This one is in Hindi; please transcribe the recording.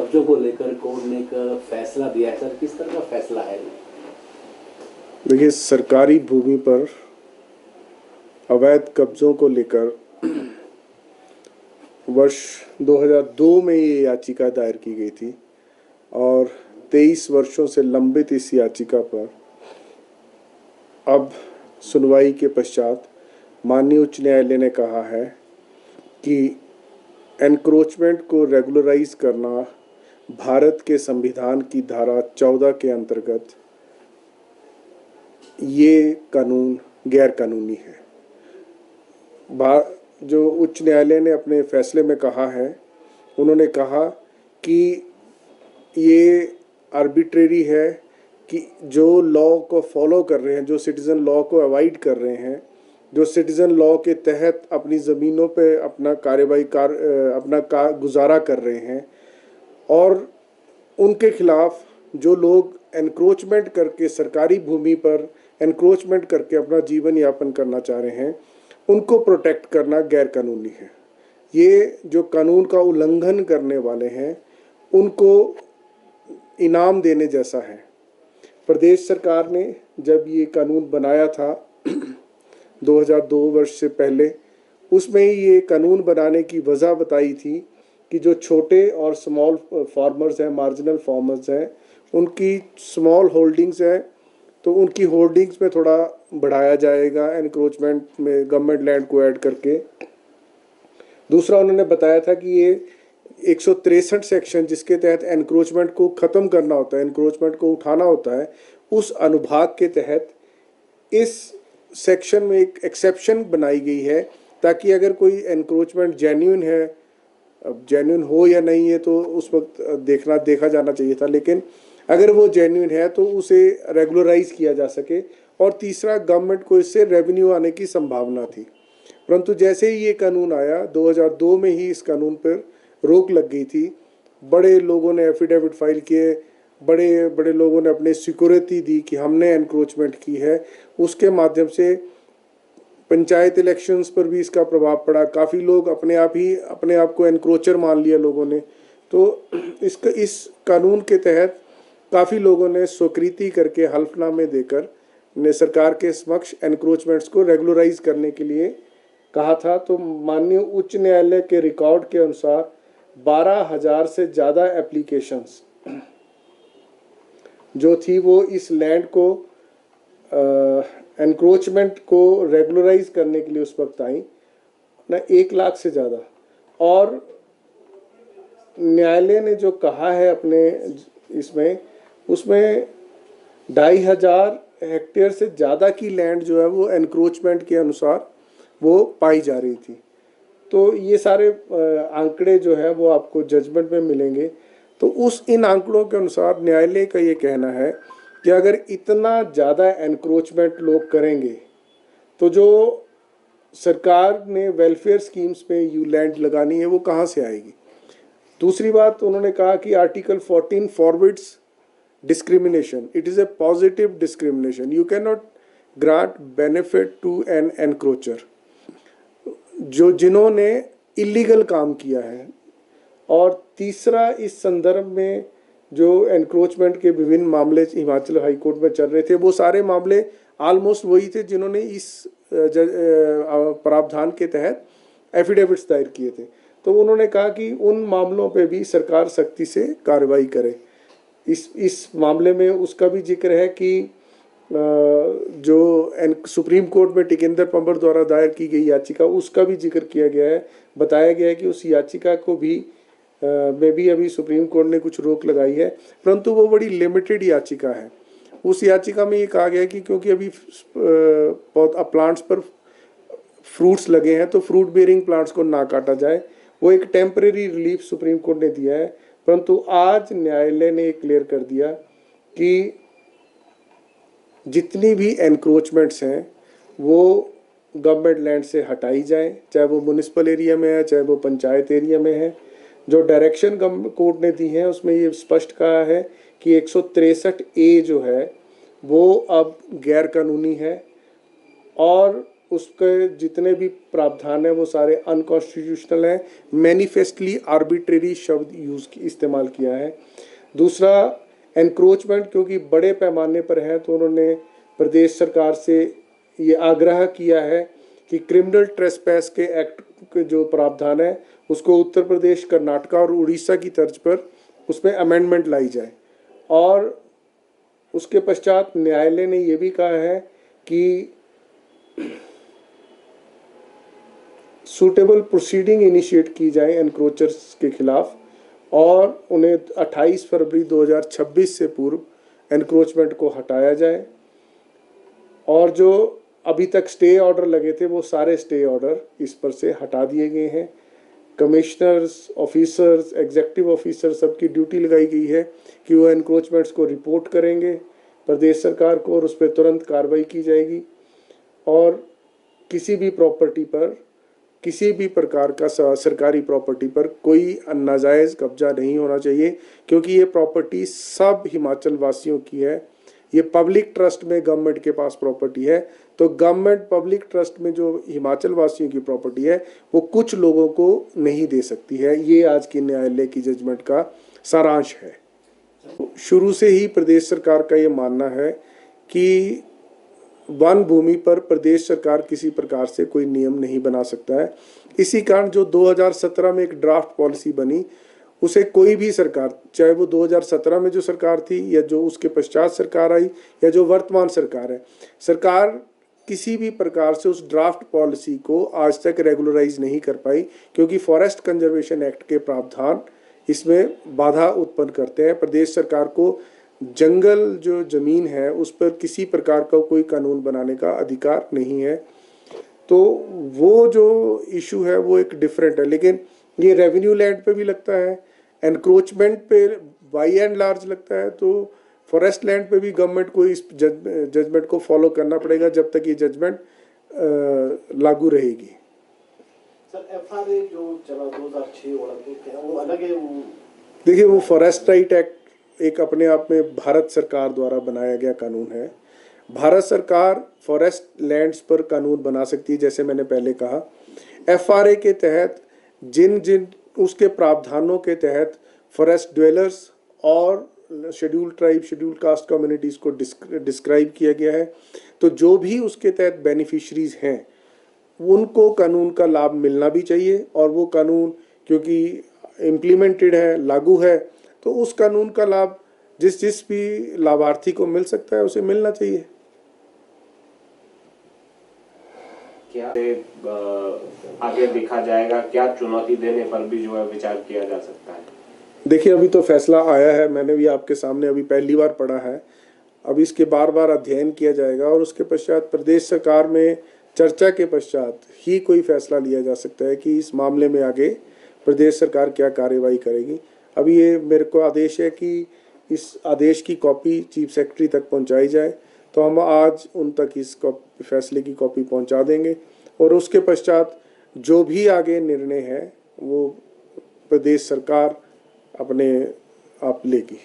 कब्जों को लेकर कोर्ट ने एक फैसला दिया है सर, किस तरह का फैसला है? देखिए, सरकारी भूमि पर अवैध कब्जों को लेकर वर्ष 2002 में ये याचिका दायर की गई थी और 23 वर्षों से लंबित इस याचिका पर अब सुनवाई के पश्चात माननीय उच्च न्यायालय ने कहा है कि एनक्रोचमेंट को रेगुलराइज करना भारत के संविधान की धारा 14 के अंतर्गत ये कानून गैर कानूनी है। जो उच्च न्यायालय ने अपने फैसले में कहा है, उन्होंने कहा कि ये आर्बिट्रेरी है कि जो लॉ को फॉलो कर रहे हैं, जो सिटीज़न लॉ को अवॉइड कर रहे हैं, जो सिटीज़न लॉ के तहत अपनी ज़मीनों पे अपना गुजारा कर रहे हैं और उनके खिलाफ जो लोग एनक्रोचमेंट करके सरकारी भूमि पर एनक्रोचमेंट करके अपना जीवन यापन करना चाह रहे हैं, उनको प्रोटेक्ट करना गैर कानूनी है। ये जो कानून का उल्लंघन करने वाले हैं उनको इनाम देने जैसा है। प्रदेश सरकार ने जब ये कानून बनाया था 2002 वर्ष से पहले, उसमें ये कानून बनाने की वजह बताई थी कि जो छोटे और स्मॉल फार्मर्स हैं, मार्जिनल फार्मर्स हैं, उनकी स्मॉल होल्डिंग्स हैं, तो उनकी होल्डिंग्स में थोड़ा बढ़ाया जाएगा एनक्रोचमेंट में गवर्नमेंट लैंड को ऐड करके। दूसरा, उन्होंने बताया था कि ये 163 सेक्शन जिसके तहत एनक्रोचमेंट को ख़त्म करना होता है, एनक्रोचमेंट को उठाना होता है, उस अनुभाग के तहत इस सेक्शन में एक एक्सेप्शन बनाई गई है ताकि अगर कोई एनक्रोचमेंट जेन्युइन है, अब जेन्युइन हो या नहीं है तो उस वक्त देखा जाना चाहिए था, लेकिन अगर वो जेन्युइन है तो उसे रेगुलराइज किया जा सके। और तीसरा, गवर्नमेंट को इससे रेवेन्यू आने की संभावना थी। परंतु जैसे ही ये कानून आया, 2002 में ही इस कानून पर रोक लग गई थी। बड़े लोगों ने एफिडेविट फाइल किए, बड़े बड़े लोगों ने अपने सिक्योरिटी दी कि हमने एनक्रोचमेंट की है। उसके माध्यम से पंचायत इलेक्शंस पर भी इसका प्रभाव पड़ा। काफ़ी लोग अपने आप को एनक्रोचर मान लिया लोगों ने। तो इस कानून के तहत काफ़ी लोगों ने स्वीकृति करके हल्फनामे देकर ने सरकार के समक्ष एनक्रोचमेंट्स को रेगुलराइज करने के लिए कहा था। तो माननीय उच्च न्यायालय के रिकॉर्ड के अनुसार 12,000 से ज़्यादा एप्लीकेशंस जो थी वो इस लैंड को एनक्रोचमेंट को रेगुलराइज करने के लिए उस वक्त आई ना, 1 लाख से ज़्यादा। और न्यायालय ने जो कहा है अपने उसमें 2,500 हेक्टेयर से ज़्यादा की लैंड जो है वो एनक्रोचमेंट के अनुसार वो पाई जा रही थी। तो ये सारे आंकड़े जो है वो आपको जजमेंट में मिलेंगे। तो इन आंकड़ों के अनुसार न्यायालय का ये कहना है कि अगर इतना ज़्यादा एनक्रोचमेंट लोग करेंगे तो जो सरकार ने वेलफेयर स्कीम्स पे यू लैंड लगानी है वो कहाँ से आएगी। दूसरी बात, उन्होंने कहा कि article 14 forbids discrimination. It is a positive discrimination. You cannot grant benefit to an encroacher. जिन्होंने इलीगल काम किया है। और तीसरा, इस संदर्भ में जो एनक्रोचमेंट के विभिन्न मामले हिमाचल हाई कोर्ट में चल रहे थे, वो सारे मामले ऑलमोस्ट वही थे जिन्होंने इस प्रावधान के तहत एफिडेविट्स दायर किए थे। तो उन्होंने कहा कि उन मामलों पे भी सरकार सख्ती से कार्रवाई करे। इस मामले में उसका भी जिक्र है कि जो सुप्रीम कोर्ट में टिकेंद्र पंवर द्वारा दायर की गई याचिका, उसका भी जिक्र किया गया है। बताया गया है कि उस याचिका को भी में भी अभी सुप्रीम कोर्ट ने कुछ रोक लगाई है, परंतु वो बड़ी लिमिटेड याचिका है। उस याचिका में ये कहा गया है कि क्योंकि अभी प्लांट्स पर फ्रूट्स लगे हैं तो फ्रूट बेयरिंग प्लांट्स को ना काटा जाए। वो एक टेम्परेरी रिलीफ सुप्रीम कोर्ट ने दिया है। परंतु आज न्यायालय ने क्लियर कर दिया कि जितनी भी एनक्रोचमेंट्स हैं वो गवर्नमेंट लैंड से हटाई जाएं, चाहे वो म्युनिसिपल एरिया में है, चाहे वो पंचायत एरिया में है। जो डायरेक्शन कोर्ट ने दी है उसमें ये स्पष्ट कहा है कि 163A जो है वो अब गैर कानूनी है और उसके जितने भी प्रावधान हैं वो सारे अनकॉन्स्टिट्यूशनल हैं, मैनिफेस्टली आर्बिट्रेरी शब्द इस्तेमाल किया है। दूसरा, एनक्रोचमेंट क्योंकि बड़े पैमाने पर है तो उन्होंने प्रदेश सरकार से ये आग्रह किया है कि क्रिमिनल ट्रेसपैस के एक्ट के जो प्रावधान है उसको उत्तर प्रदेश, कर्नाटक और उड़ीसा की तर्ज पर उसमें अमेंडमेंट लाई जाए। और उसके पश्चात न्यायालय ने ये भी कहा है कि सूटेबल प्रोसीडिंग इनिशिएट की जाए एनक्रोचर्स के खिलाफ और उन्हें 28 फरवरी 2026 से पूर्व एनक्रोचमेंट को हटाया जाए। और जो अभी तक स्टे ऑर्डर लगे थे वो सारे स्टे ऑर्डर इस पर से हटा दिए गए हैं। कमिश्नर्स, ऑफिसर्स, एग्जीक्यूटिव ऑफिसर सबकी ड्यूटी लगाई गई है कि वो एनक्रोचमेंट्स को रिपोर्ट करेंगे प्रदेश सरकार को और उस पर तुरंत कार्रवाई की जाएगी। और किसी भी प्रॉपर्टी पर, किसी भी प्रकार का सरकारी प्रॉपर्टी पर कोई नाजायज़ कब्जा नहीं होना चाहिए क्योंकि ये प्रॉपर्टी सब हिमाचल वासियों की है। ये पब्लिक ट्रस्ट में गवर्नमेंट के पास प्रॉपर्टी है, तो गवर्नमेंट पब्लिक ट्रस्ट में जो हिमाचल वासियों की प्रॉपर्टी है वो कुछ लोगों को नहीं दे सकती है। ये आज की न्यायालय की जजमेंट का सारांश है। शुरू से ही प्रदेश सरकार का ये मानना है कि वन भूमि पर प्रदेश सरकार किसी प्रकार से कोई नियम नहीं बना सकता है। इसी कारण जो 2017 में एक ड्राफ्ट पॉलिसी बनी उसे कोई भी सरकार, चाहे वो 2017 में जो सरकार थी या जो उसके पश्चात सरकार आई या जो वर्तमान सरकार है, सरकार किसी भी प्रकार से उस ड्राफ्ट पॉलिसी को आज तक रेगुलराइज नहीं कर पाई क्योंकि फॉरेस्ट कंजर्वेशन एक्ट के प्रावधान इसमें बाधा उत्पन्न करते हैं। प्रदेश सरकार को जंगल जो ज़मीन है उस पर किसी प्रकार का कोई कानून बनाने का अधिकार नहीं है। तो वो जो इशू है वो एक डिफरेंट है, लेकिन ये रेवेन्यू लैंड पे भी लगता है, एनक्रोचमेंट पे बाई एंड लार्ज लगता है, तो फॉरेस्ट लैंड पे भी गवर्नमेंट को इस जजमेंट को फॉलो करना पड़ेगा जब तक ये जजमेंट लागू रहेगी। सर, एफआरए जो चला 2006 वाला तो क्या वो अलग है? देखिए, वो फॉरेस्ट राइट एक्ट एक अपने आप में भारत सरकार द्वारा बनाया गया कानून है। भारत सरकार फॉरेस्ट लैंड्स पर कानून बना सकती है, जैसे मैंने पहले कहा। एफआरए के तहत जिन जिन उसके प्रावधानों के तहत फॉरेस्ट ड्वेलर्स और schedule tribe, schedule caste communities को डिस्क्राइब किया गया है। तो जो भी उसके तहत बेनिफिशरीज हैं उनको कानून का लाभ मिलना भी चाहिए और वो कानून क्योंकि इम्प्लीमेंटेड है, लागू है, तो उस कानून का लाभ जिस भी लाभार्थी को मिल सकता है उसे मिलना चाहिए। क्या आगे देखा जाएगा, क्या चुनौती देने पर भी जो है विचार किया जा सकता है? देखिए, अभी तो फैसला आया है, मैंने भी आपके सामने अभी पहली बार पढ़ा है। अब इसके बार बार अध्ययन किया जाएगा और उसके पश्चात प्रदेश सरकार में चर्चा के पश्चात ही कोई फैसला लिया जा सकता है कि इस मामले में आगे प्रदेश सरकार क्या कार्रवाई करेगी। अभी ये मेरे को आदेश है कि इस आदेश की कॉपी चीफ सेक्रेटरी तक पहुंचाई जाए, तो हम आज उन तक इस फैसले की कॉपी पहुंचा देंगे और उसके पश्चात जो भी आगे निर्णय है वो प्रदेश सरकार अपने आप लेगी।